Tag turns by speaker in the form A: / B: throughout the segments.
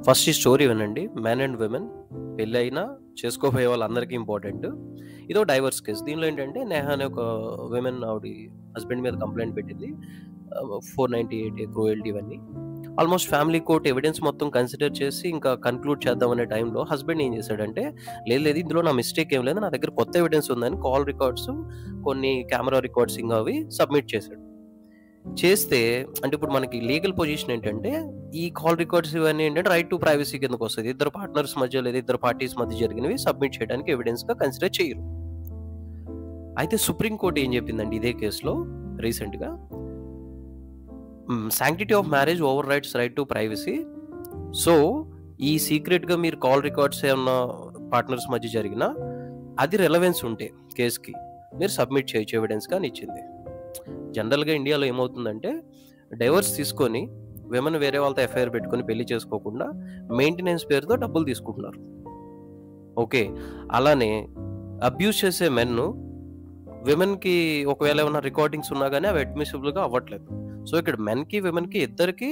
A: First ఈ story వినండి. Men and women పెళ్ళైనా చేసుకోబోయే వాళ్ళందరికీ ఇంపార్టెంట్. ఇదో డైవర్స్ కేస్. దీనిలో ఏంటంటే నేహ అనే ఒక విమెన్ ఆవిడ హస్బెండ్ మీద కంప్లైంట్ పెట్టింది. 498 క్రూయల్టీ ఇవన్నీ. ఆల్మోస్ట్ ఫ్యామిలీ కోర్ట్ ఎవిడెన్స్ మొత్తం కన్సిడర్ చేసి ఇంకా కన్క్లూడ్ చేద్దామనే టైంలో హస్బెండ్ ఏం చేశాడంటే, లేదు ఇందులో నా మిస్టేక్ ఏం లేదు, నా దగ్గర కొత్త ఎవిడెన్స్ ఉందని కాల్ రికార్డ్స్, కొన్ని కెమెరా రికార్డ్సింగ్ అవి సబ్మిట్ చేశాడు. చేస్తే అంటే ఇప్పుడు మనకి లీగల్ పొజిషన్ ఏంటంటే, ఈ కాల్ రికార్డ్స్ ఇవన్నీ ఏంటంటే రైట్ టు ప్రైవసీ కిందకు వస్తుంది. ఇద్దరు పార్ట్నర్స్ మధ్య లేదా ఇద్దరు పార్టీస్ మధ్య జరిగినవి సబ్మిట్ చేయడానికి ఎవిడెన్స్గా కన్సిడర్ చేయరు. అయితే సుప్రీంకోర్టు ఏం చెప్పిందండి ఇదే కేసులో రీసెంట్గా, sanctity of marriage over rights right to privacy. So ఈ సీక్రెట్గా మీరు కాల్ రికార్డ్స్ ఏమన్నా పార్ట్నర్స్ మధ్య జరిగినా అది రెలవెన్స్ ఉంటే కేసుకి మీరు సబ్మిట్ చేయొచ్చు ఎవిడెన్స్గా అని ఇచ్చింది. జనరల్గా ఇండియాలో ఏమవుతుందంటే, డైవర్స్ తీసుకొని విమెన్ వేరే వాళ్ళతో ఎఫ్ఐఆర్ పెట్టుకొని పెళ్లి చేసుకోకుండా మెయింటెనెన్స్ పేరుతో డబ్బులు తీసుకుంటున్నారు. ఓకే, అలానే అబ్యూస్ చేసే మెన్ విమెన్కి ఒకవేళ ఏమైనా రికార్డింగ్స్ ఉన్నా కానీ అవి అడ్మిసిబుల్గా అవ్వట్లేదు. సో ఇక్కడ మెన్కి విమెన్కి ఇద్దరికి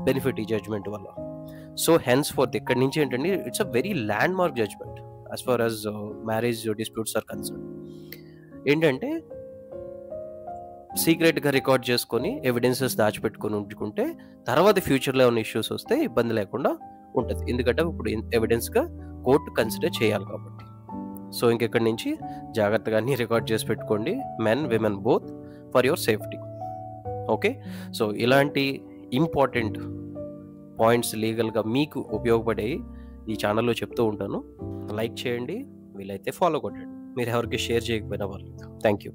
A: బెనిఫిట్ ఈ జడ్జ్మెంట్ వల్ల. సో హెన్స్ ఫోర్త్ ఇక్కడి నుంచి ఏంటంటే it's a very landmark judgment as far as marriage disputes are concerned. ఏంటంటే సీక్రెట్గా రికార్డ్ చేసుకొని ఎవిడెన్సెస్ దాచిపెట్టుకొని ఉంచుకుంటే తర్వాత ఫ్యూచర్లో ఏమైనా ఇష్యూస్ వస్తే ఇబ్బంది లేకుండా ఉంటుంది. ఎందుకంటే ఇప్పుడు ఎవిడెన్స్గా కోర్టు కన్సిడర్ చేయాలి కాబట్టి. సో ఇంకెక్కడి నుంచి జాగ్రత్తగా అన్ని రికార్డ్ చేసి పెట్టుకోండి, men women both, for your safety. Okay, so ఇలాంటి ఇంపార్టెంట్ పాయింట్స్ లీగల్గా మీకు ఉపయోగపడేవి ఈ ఛానల్లో చెప్తూ ఉంటాను. లైక్ చేయండి, వీలైతే ఫాలో కొట్టండి, మీరు ఎవరికి షేర్ చేయకపోయినా వాళ్ళు. Thank you.